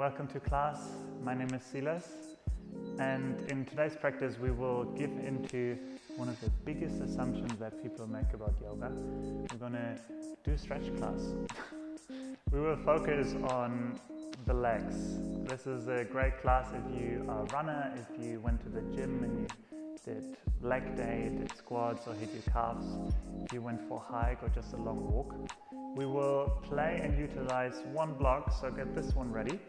welcome to class. My name is Silas, and in today's practice we will give into one of the biggest assumptions that people make about yoga. We're going to do stretch class. We will focus on the legs. This is a great class if you are a runner, if you went to the gym and you did leg day, did squats or hit your calves, if you went for a hike or just a long walk. We will play and utilize one block, so get this one ready.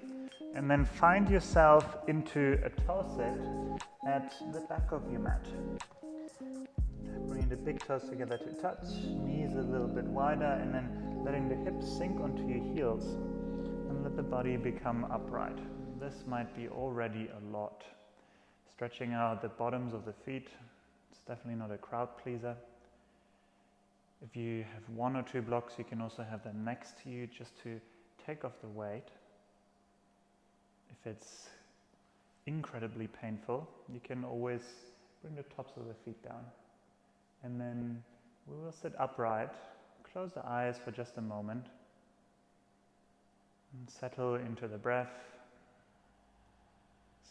And then find yourself into a toe sit at the back of your mat. Bringing the big toes together to touch, knees a little bit wider, and then letting the hips sink onto your heels and let the body become upright. This might be already a lot. Stretching out the bottoms of the feet. It's definitely not a crowd pleaser. If you have one or two blocks, you can also have them next to you just to take off the weight. If it's incredibly painful, you can always bring the tops of the feet down. And then we will sit upright, close the eyes for just a moment, and settle into the breath.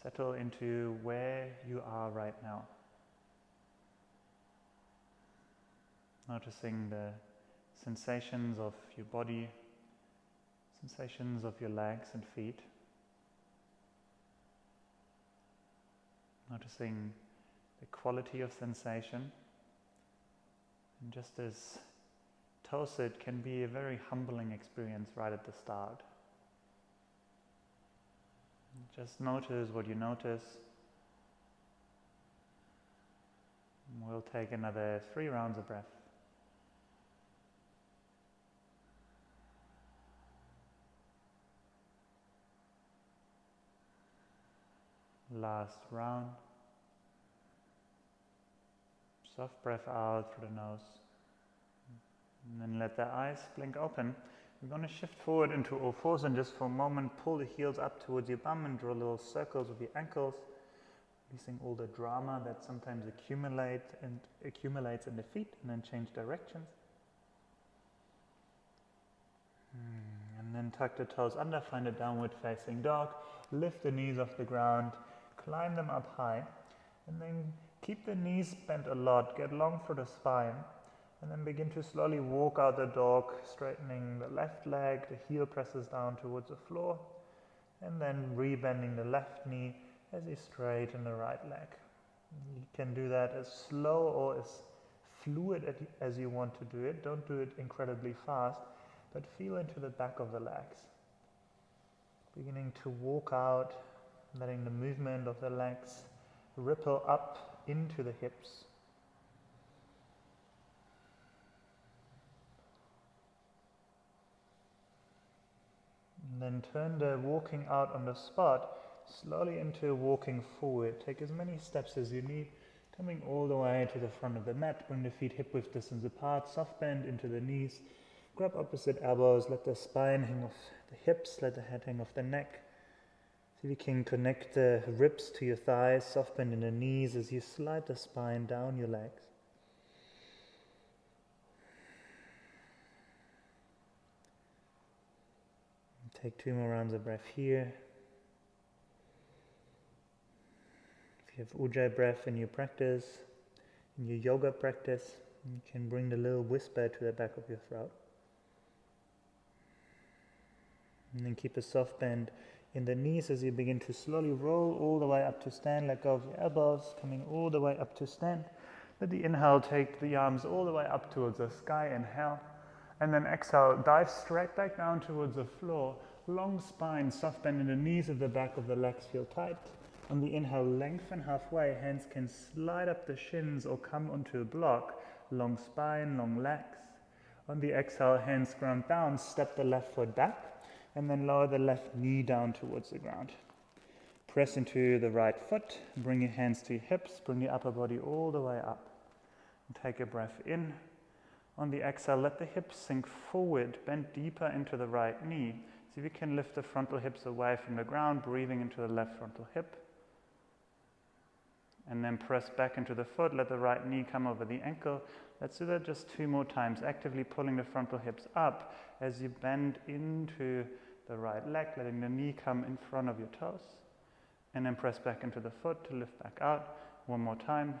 Settle into where you are right now. Noticing the sensations of your body, sensations of your legs and feet. Noticing the quality of sensation. And just as toe sit can be a very humbling experience right at the start. Just notice what you notice. We'll take another 3 rounds of breath. Last round. Soft breath out through the nose. And then let the eyes blink open. We're going to shift forward into all fours and just for a moment pull the heels up towards your bum and draw little circles with your ankles, releasing all the drama that sometimes accumulates in the feet, and then change directions. And then tuck the toes under, find a downward facing dog, lift the knees off the ground, climb them up high, and then keep the knees bent a lot, get long through the spine, and then begin to slowly walk out the dog, straightening the left leg, the heel presses down towards the floor, and then rebending the left knee as you straighten the right leg. You can do that as slow or as fluid as you want to do it. Don't do it incredibly fast, but feel into the back of the legs. Beginning to walk out, letting the movement of the legs ripple up into the hips. And then turn the walking out on the spot slowly into walking forward. Take as many steps as you need, coming all the way to the front of the mat. Bring the feet hip width distance apart, soft bend into the knees. Grab opposite elbows, let the spine hang off the hips, let the head hang off the neck. See if you can connect the ribs to your thighs, soft bend in the knees as you slide the spine down your legs. Take 2 more rounds of breath here. If you have Ujjayi breath in your practice, in your yoga practice, you can bring the little whisper to the back of your throat. And then keep a soft bend in the knees as you begin to slowly roll all the way up to stand. Let go of your elbows, coming all the way up to stand. Let the inhale take the arms all the way up towards the sky, inhale. And then exhale, dive straight back down towards the floor. Long spine, soft bend in the knees at the back of the legs feel tight. On the inhale, lengthen halfway. Hands can slide up the shins or come onto a block. Long spine, long legs. On the exhale, hands ground down. Step the left foot back. And then lower the left knee down towards the ground. Press into the right foot. Bring your hands to your hips. Bring your upper body all the way up. And take a breath in. On the exhale, let the hips sink forward. Bend deeper into the right knee. See if you can lift the frontal hips away from the ground, breathing into the left frontal hip. And then press back into the foot. Let the right knee come over the ankle. Let's do that just 2 more times, actively pulling the frontal hips up as you bend into the right leg, letting the knee come in front of your toes. And then press back into the foot to lift back out. One more time.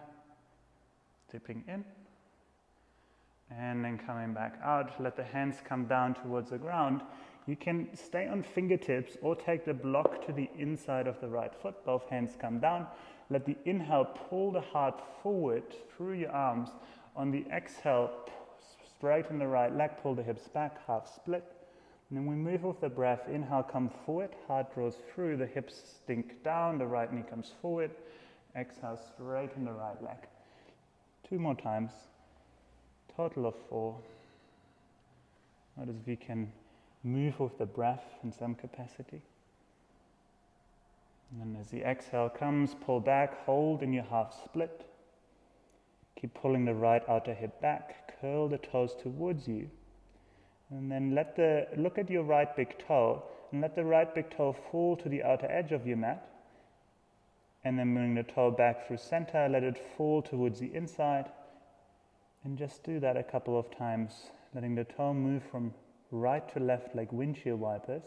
Dipping in. And then coming back out. Let the hands come down towards the ground. You can stay on fingertips or take the block to the inside of the right foot. Both hands come down. Let the inhale pull the heart forward through your arms. On the exhale, straighten the right leg, pull the hips back, half split. And then we move with the breath. Inhale, come forward. Heart draws through. The hips sink down. The right knee comes forward. Exhale, straighten the right leg. 2 more times. Total of 4. Notice if you can move with the breath in some capacity. And then as the exhale comes, pull back, hold in your half split. Keep pulling the right outer hip back, curl the toes towards you. And then look at your right big toe, and let the right big toe fall to the outer edge of your mat. And then bring the toe back through center, let it fall towards the inside. And just do that a couple of times, letting the toe move from right to left like windshield wipers.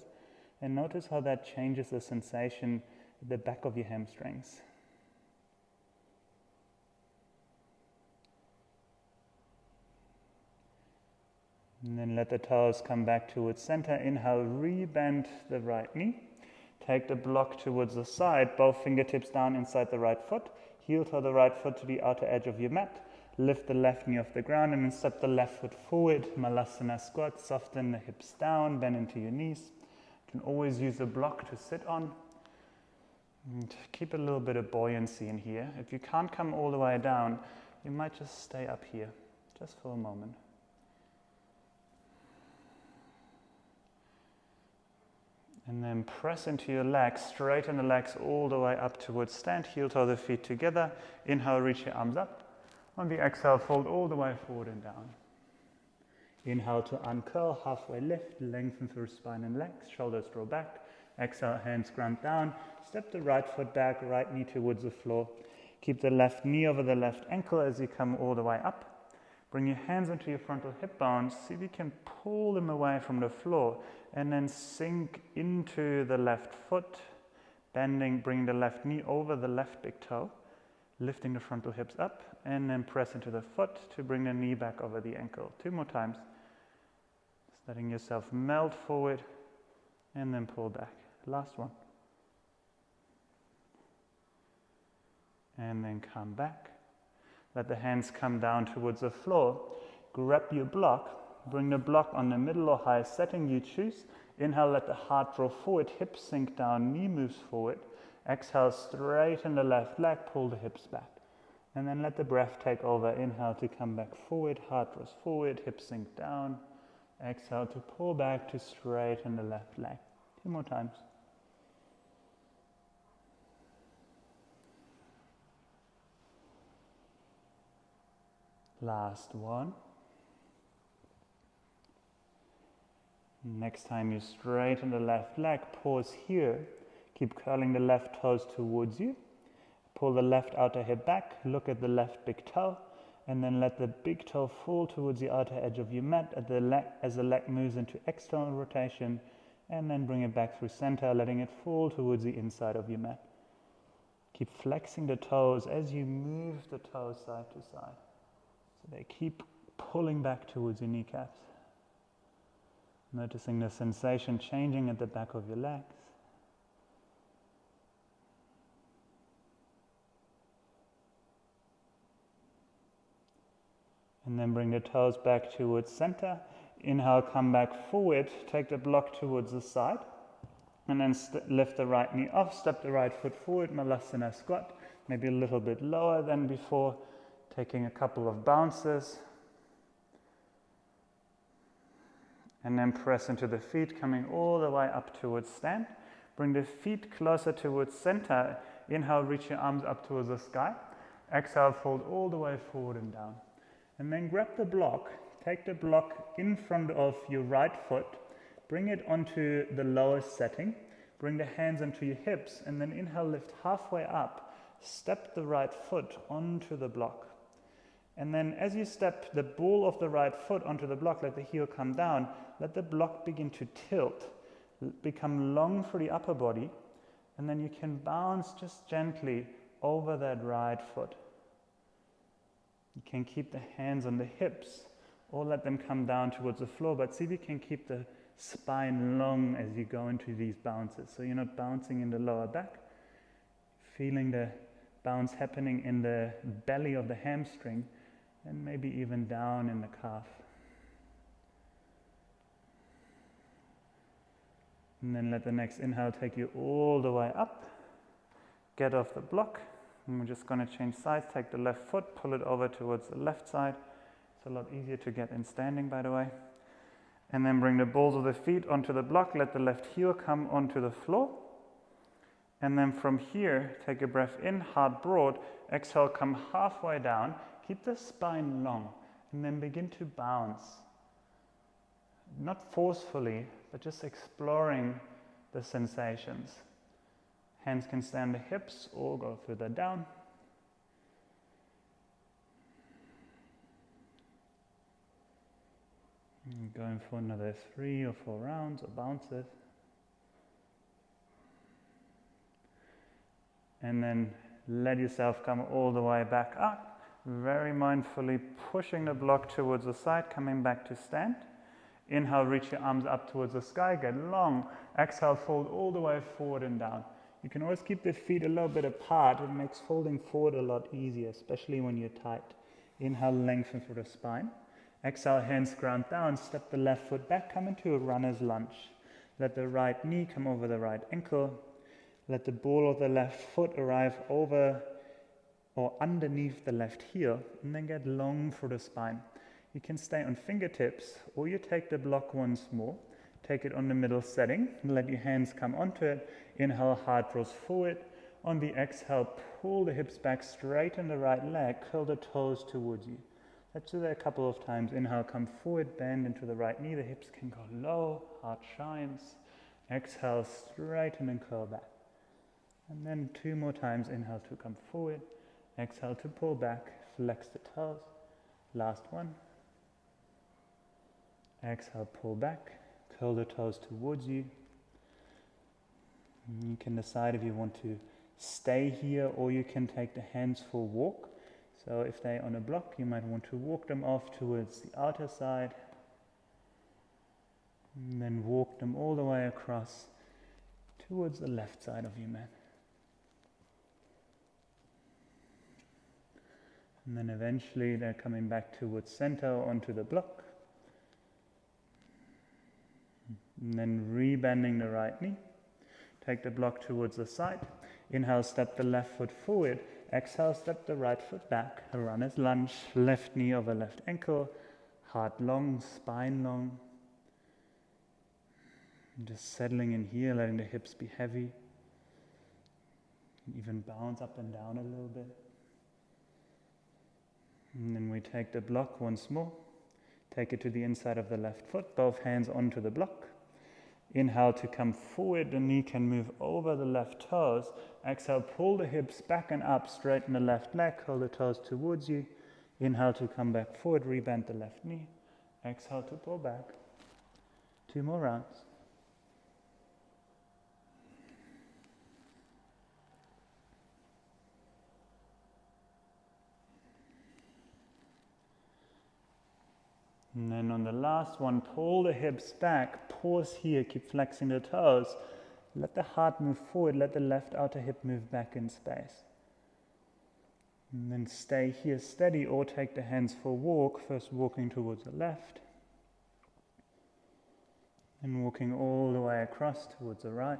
And notice how that changes the sensation at the back of your hamstrings. And then let the toes come back towards center. Inhale, rebend the right knee. Take the block towards the side, both fingertips down inside the right foot. Heel toe the right foot to the outer edge of your mat. Lift the left knee off the ground and then step the left foot forward. Malasana squat, soften the hips down, bend into your knees. You can always use a block to sit on. And keep a little bit of buoyancy in here. If you can't come all the way down, you might just stay up here, just for a moment. And then press into your legs, straighten the legs all the way up towards stand, heel toe the feet together. Inhale, reach your arms up. On the exhale, fold all the way forward and down. Inhale to uncurl, halfway lift, lengthen through spine and legs, shoulders draw back. Exhale, hands ground down. Step the right foot back, right knee towards the floor. Keep the left knee over the left ankle as you come all the way up. Bring your hands into your frontal hip bones. See if you can pull them away from the floor and then sink into the left foot, bending, bring the left knee over the left big toe, lifting the frontal hips up, and then press into the foot to bring the knee back over the ankle. 2 more times. Just letting yourself melt forward and then pull back. Last one. And then come back. Let the hands come down towards the floor. Grab your block. Bring the block on the middle or highest setting you choose. Inhale, let the heart draw forward, hips sink down, knee moves forward. Exhale, straighten the left leg, pull the hips back. And then let the breath take over. Inhale to come back forward, heart draws forward, hips sink down. Exhale to pull back to straighten the left leg. 2 more times. Last one. Next time you straighten the left leg, pause here. Keep curling the left toes towards you. Pull the left outer hip back, look at the left big toe, and then let the big toe fall towards the outer edge of your mat as the leg moves into external rotation, and then bring it back through center, letting it fall towards the inside of your mat. Keep flexing the toes as you move the toes side to side. So they keep pulling back towards your kneecaps. Noticing the sensation changing at the back of your legs. And then bring the toes back towards center. Inhale, come back forward. Take the block towards the side. And then lift the right knee off. Step the right foot forward. Malasana squat. Maybe a little bit lower than before. Taking a couple of bounces. And then press into the feet, coming all the way up towards stand. Bring the feet closer towards center. Inhale, reach your arms up towards the sky. Exhale, fold all the way forward and down. And then grab the block. Take the block in front of your right foot. Bring it onto the lowest setting. Bring the hands onto your hips. And then inhale, lift halfway up. Step the right foot onto the block. And then as you step the ball of the right foot onto the block, let the heel come down. Let the block begin to tilt. become long through the upper body, and then you can bounce just gently over that right foot. You can keep the hands on the hips or let them come down towards the floor, but see if you can keep the spine long as you go into these bounces. So you're not bouncing in the lower back, feeling the bounce happening in the belly of the hamstring and maybe even down in the calf. And then let the next inhale take you all the way up. Get off the block. And we're just going to change sides. Take the left foot, pull it over towards the left side. It's a lot easier to get in standing, by the way. And then bring the balls of the feet onto the block. Let the left heel come onto the floor. And then from here, take a breath in, heart broad. Exhale, come halfway down. Keep the spine long. And then begin to bounce. Not forcefully, but just exploring the sensations. Hands can stay on the hips or go further down. And going for another 3 or 4 rounds or bounces. And then let yourself come all the way back up. Very mindfully pushing the block towards the side, coming back to stand. Inhale, reach your arms up towards the sky, get long. Exhale, fold all the way forward and down. You can always keep the feet a little bit apart. It makes folding forward a lot easier, especially when you're tight. Inhale, lengthen through the spine. Exhale, hands ground down. Step the left foot back, come into a runner's lunge. Let the right knee come over the right ankle. Let the ball of the left foot arrive over or underneath the left heel, and then get long through the spine. You can stay on fingertips, or you take the block once more. Take it on the middle setting, and let your hands come onto it. Inhale, heart draws forward. On the exhale, pull the hips back, straighten the right leg, curl the toes towards you. Let's do that a couple of times. Inhale, come forward, bend into the right knee. The hips can go low, heart shines. Exhale, straighten and curl back. And then 2 more times. Inhale to come forward. Exhale to pull back, flex the toes. Last one. Exhale, pull back, curl the toes towards you. You can decide if you want to stay here or you can take the hands for a walk. So if they're on a block, you might want to walk them off towards the outer side. And then walk them all the way across towards the left side of your mat. And then eventually they're coming back towards center onto the block. And then rebending the right knee. Take the block towards the side. Inhale, step the left foot forward. Exhale, step the right foot back. A runner's lunge. Left knee over left ankle. Heart long, spine long. And just settling in here, letting the hips be heavy. Even bounce up and down a little bit. And then we take the block once more. Take it to the inside of the left foot. Both hands onto the block. Inhale to come forward, the knee can move over the left toes. Exhale, pull the hips back and up, straighten the left leg, curl the toes towards you. Inhale to come back forward, rebend the left knee. Exhale to pull back. 2 more rounds. And then on the last one, pull the hips back, pause here, keep flexing the toes. Let the heart move forward, let the left outer hip move back in space. And then stay here steady or take the hands for a walk, first walking towards the left. And walking all the way across towards the right.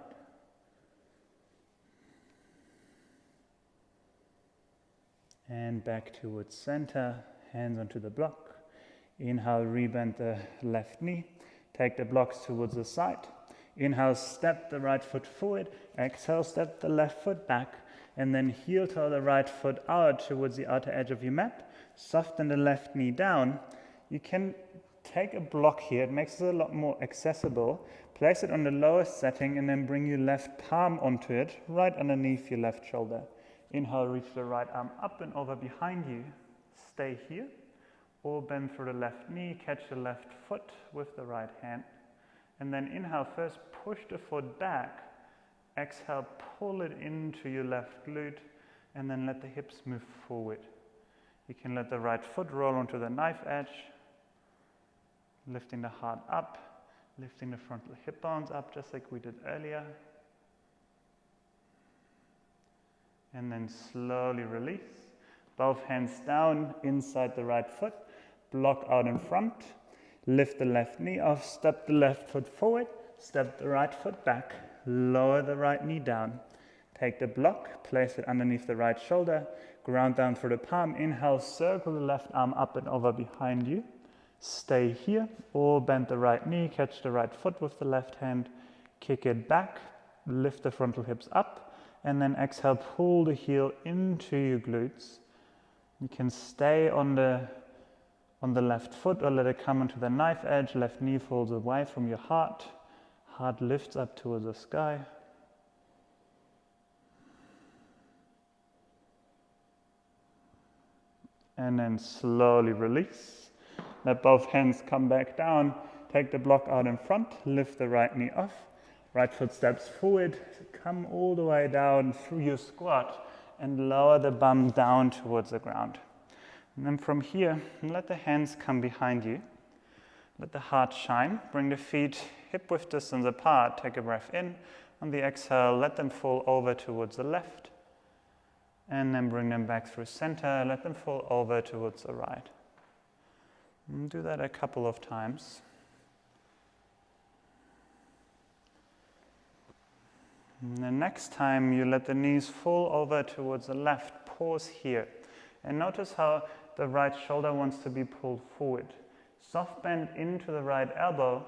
And back towards center, hands onto the block. Inhale, rebend the left knee. Take the blocks towards the side. Inhale, step the right foot forward. Exhale, step the left foot back. And then heel toe the right foot out towards the outer edge of your mat. Soften the left knee down. You can take a block here. It makes it a lot more accessible. Place it on the lowest setting and then bring your left palm onto it, right underneath your left shoulder. Inhale, reach the right arm up and over behind you. Stay here. Or bend through the left knee, catch the left foot with the right hand. And then inhale, first push the foot back. Exhale, pull it into your left glute, and then let the hips move forward. You can let the right foot roll onto the knife edge, lifting the heart up, lifting the frontal hip bones up, just like we did earlier. And then slowly release. Both hands down inside the right foot, block out in front, lift the left knee off, step the left foot forward, step the right foot back, lower the right knee down. Take the block, place it underneath the right shoulder, ground down through the palm. Inhale, circle the left arm up and over behind you. Stay here, or bend the right knee, catch the right foot with the left hand, kick it back, lift the frontal hips up, and then exhale, pull the heel into your glutes. You can stay on the left foot or let it come onto the knife edge. Left knee falls away from your heart. Heart lifts up towards the sky. And then slowly release. Let both hands come back down. Take the block out in front. Lift the right knee off. Right foot steps forward. Come all the way down through your squat and lower the bum down towards the ground. And then from here, let the hands come behind you. Let the heart shine. Bring the feet hip-width distance apart. Take a breath in. On the exhale, let them fall over towards the left. And then bring them back through center. Let them fall over towards the right. And do that a couple of times. And the next time you let the knees fall over towards the left, pause here. And notice how the right shoulder wants to be pulled forward. Soft bend into the right elbow.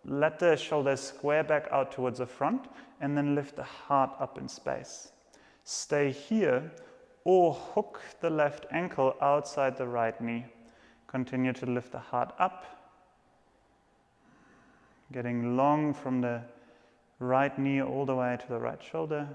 Let the shoulders square back out towards the front, and then lift the heart up in space. Stay here, or hook the left ankle outside the right knee. Continue to lift the heart up, getting long from the right knee all the way to the right shoulder.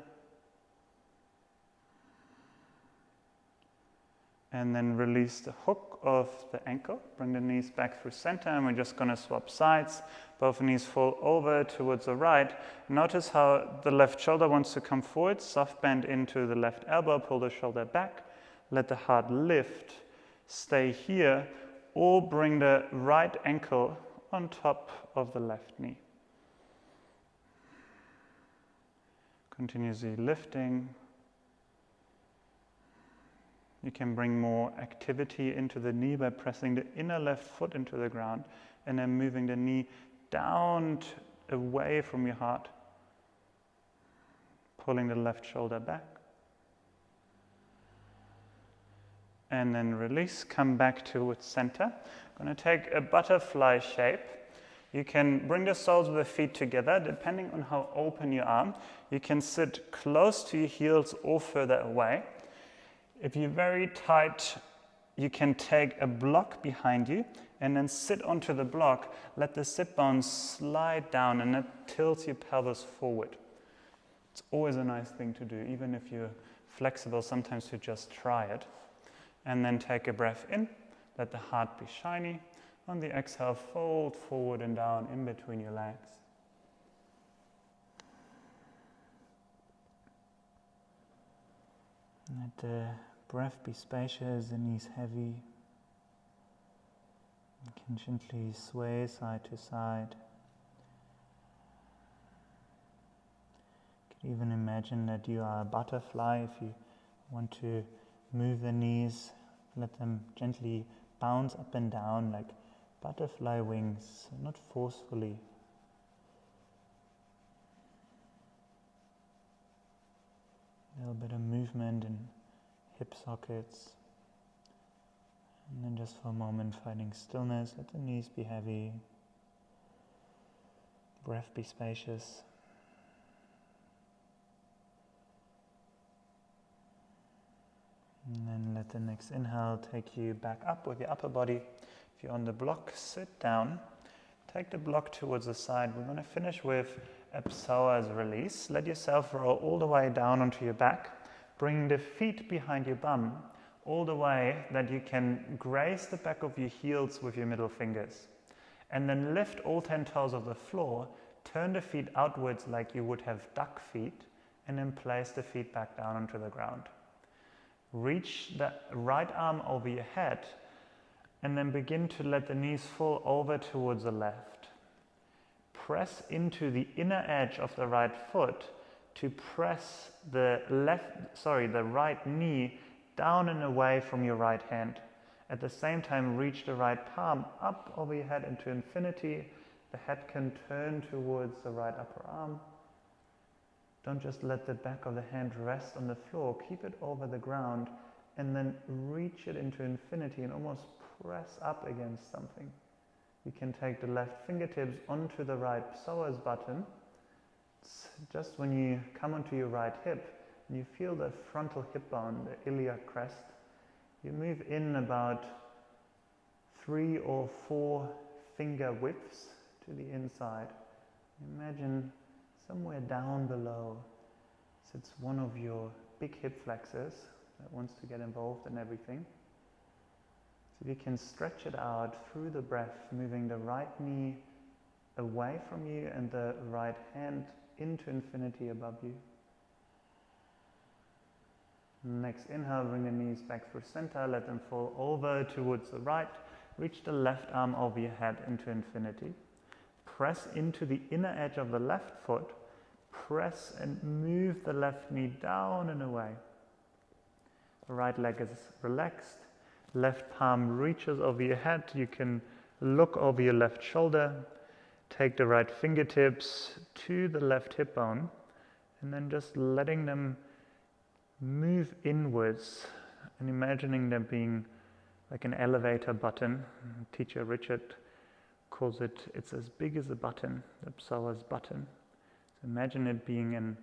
And then release the hook of the ankle. Bring the knees back through center, and we're just going to swap sides. Both knees fall over towards the right. Notice how the left shoulder wants to come forward. Soft bend into the left elbow. Pull the shoulder back. Let the heart lift. Stay here, or bring the right ankle on top of the left knee. Continuously lifting. You can bring more activity into the knee by pressing the inner left foot into the ground and then moving the knee down away from your heart. Pulling the left shoulder back. And then release, come back towards center. I'm going to take a butterfly shape. You can bring the soles of the feet together, depending on how open you are. You can sit close to your heels or further away. If you're very tight, you can take a block behind you and then sit onto the block. Let the sit bones slide down and that tilts your pelvis forward. It's always a nice thing to do, even if you're flexible, sometimes to just try it. And then take a breath in, let the heart be shiny. On the exhale, fold forward and down in between your legs. Let the breath be spacious, the knees heavy. You can gently sway side to side. You can even imagine that you are a butterfly. If you want to move the knees, let them gently bounce up and down like butterfly wings, not forcefully. A little bit of movement in hip sockets. And then just for a moment finding stillness, let the knees be heavy. Breath be spacious. And then let the next inhale take you back up with your upper body. If you're on the block, sit down. Take the block towards the side. We're going to finish with a psoas release. Let yourself roll all the way down onto your back. Bring the feet behind your bum all the way that you can graze the back of your heels with your middle fingers. And then lift all 10 toes off the floor, turn the feet outwards like you would have duck feet, and then place the feet back down onto the ground. Reach the right arm over your head, and then begin to let the knees fall over towards the left. Press into the inner edge of the right foot to press the right knee down and away from your right hand. At the same time, reach the right palm up over your head into infinity. The head can turn towards the right upper arm. Don't just let the back of the hand rest on the floor. Keep it over the ground and then reach it into infinity and almost press up against something. You can take the left fingertips onto the right psoas button. Just when you come onto your right hip, and you feel the frontal hip bone, the iliac crest, you move in about 3 or 4 finger widths to the inside. Imagine somewhere down below sits one of your big hip flexors that wants to get involved in everything. So you can stretch it out through the breath, moving the right knee away from you and the right hand into infinity above you. Next inhale, bring the knees back through center, let them fall over towards the right. Reach the left arm over your head into infinity. Press into the inner edge of the left foot. Press and move the left knee down and away. The right leg is relaxed. Left palm reaches over your head. You can look over your left shoulder. Take the right fingertips to the left hip bone and then just letting them move inwards and imagining them being like an elevator button. Teacher Richard calls it, it's as big as a button, the psoas button. So imagine it being an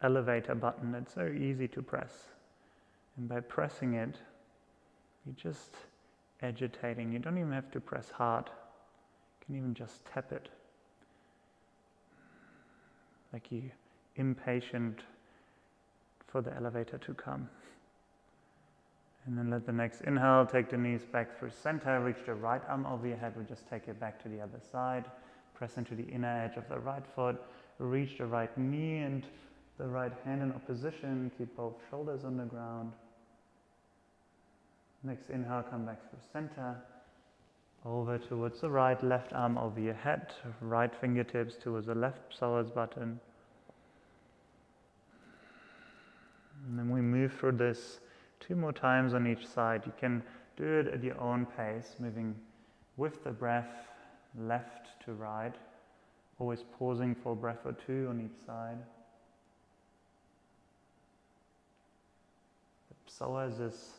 elevator button that's so easy to press. And by pressing it, you're just agitating. You don't even have to press hard. You can even just tap it. Like you're impatient for the elevator to come. And then let the next inhale, take the knees back through center, reach the right arm over your head, we'll just take it back to the other side, press into the inner edge of the right foot, reach the right knee and the right hand in opposition, keep both shoulders on the ground. Next inhale, come back through center, over towards the right, left arm over your head, right fingertips towards the left psoas button. And then we move through this 2 more times on each side. You can do it at your own pace, moving with the breath left to right, always pausing for a breath or 2 on each side. The psoas is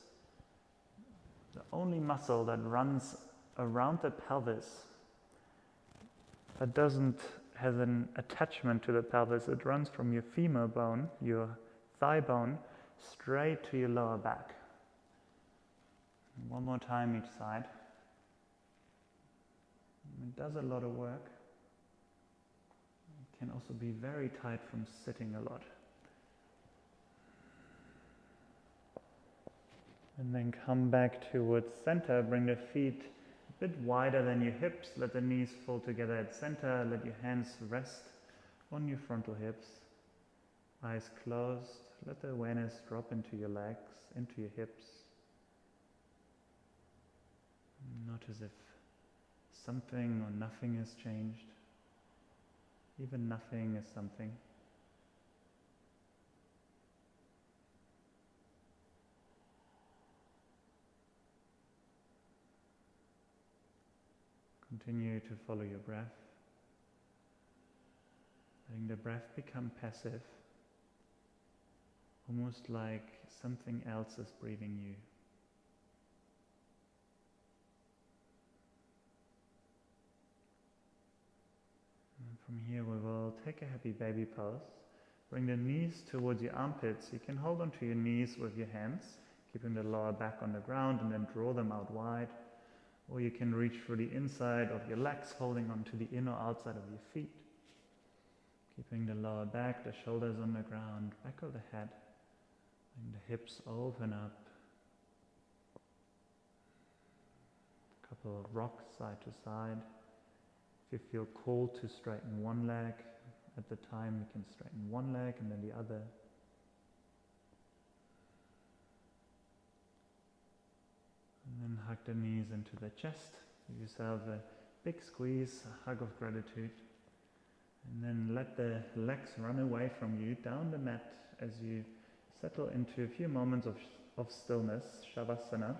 the only muscle that runs around the pelvis but doesn't have an attachment to the pelvis. It runs from your femur bone, your thigh bone, straight to your lower back. One more time each side. It does a lot of work. It can also be very tight from sitting a lot. And then come back towards center, bring the feet a bit wider than your hips, let the knees fall together at center, let your hands rest on your frontal hips. Eyes closed, let the awareness drop into your legs, into your hips. Not as if something or nothing has changed. Even nothing is something. Continue to follow your breath, letting the breath become passive, almost like something else is breathing you. And from here we will take a happy baby pose. Bring the knees towards your armpits. You can hold onto your knees with your hands, keeping the lower back on the ground and then draw them out wide. Or you can reach through the inside of your legs, holding onto the inner or outside of your feet. Keeping the lower back, the shoulders on the ground, back of the head, and the hips open up. A couple of rocks side to side. If you feel called to straighten one leg at the time, you can straighten one leg and then the other. And then hug the knees into the chest. Give yourself a big squeeze, a hug of gratitude. And then let the legs run away from you down the mat as you settle into a few moments of stillness, Shavasana.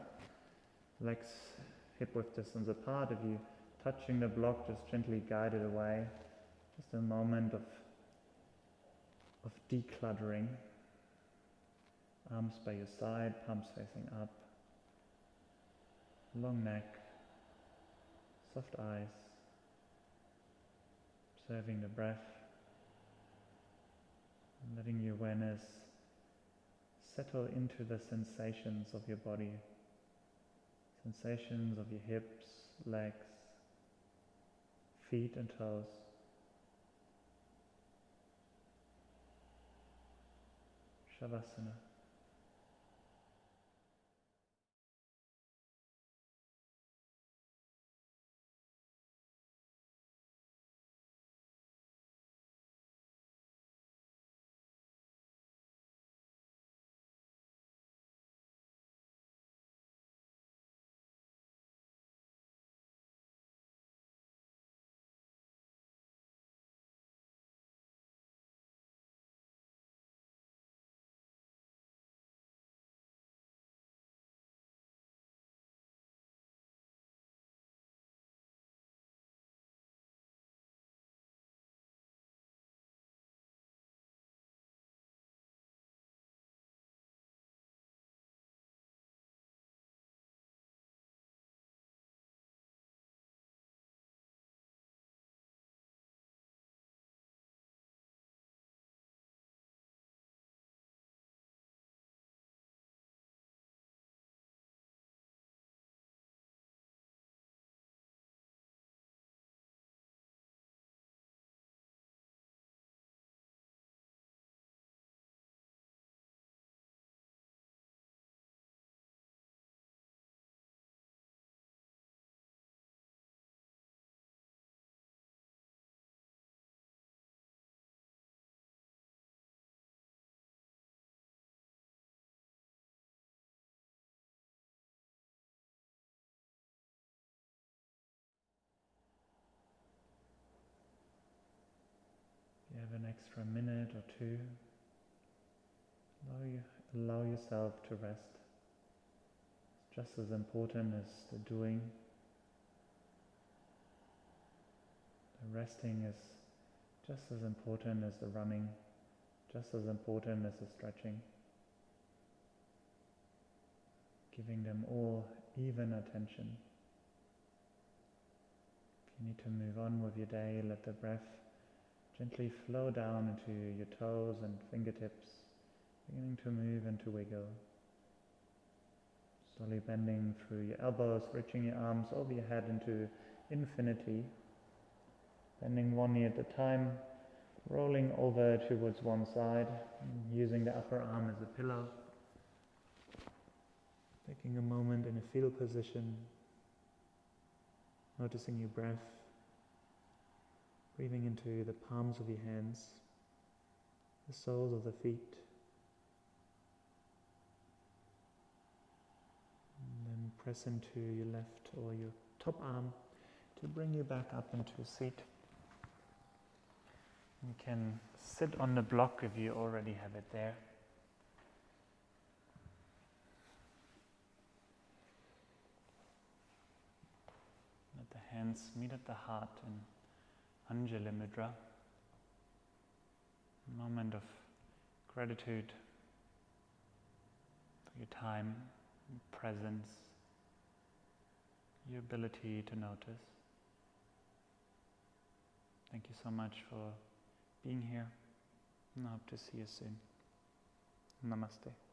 Legs hip-width distance apart. If you touching the block, just gently guide it away. Just a moment of decluttering. Arms by your side, palms facing up. Long neck, soft eyes. Observing the breath. And letting your awareness settle into the sensations of your body. Sensations of your hips, legs, feet and toes. Shavasana. You have an extra minute or two. Allow yourself to rest. It's just as important as the doing. The resting is just as important as the running, just as important as the stretching. Giving them all even attention. If you need to move on with your day, let the breath gently flow down into your toes and fingertips, beginning to move and to wiggle. Slowly bending through your elbows, reaching your arms over your head into infinity. Bending one knee at a time, rolling over towards one side, using the upper arm as a pillow. Taking a moment in a fetal position, noticing your breath. Breathing into the palms of your hands, the soles of the feet. And then press into your left or your top arm to bring you back up into a seat. You can sit on the block if you already have it there. Let the hands meet at the heart in Anjali Mudra, a moment of gratitude for your time, presence, your ability to notice. Thank you so much for being here, and I hope to see you soon. Namaste.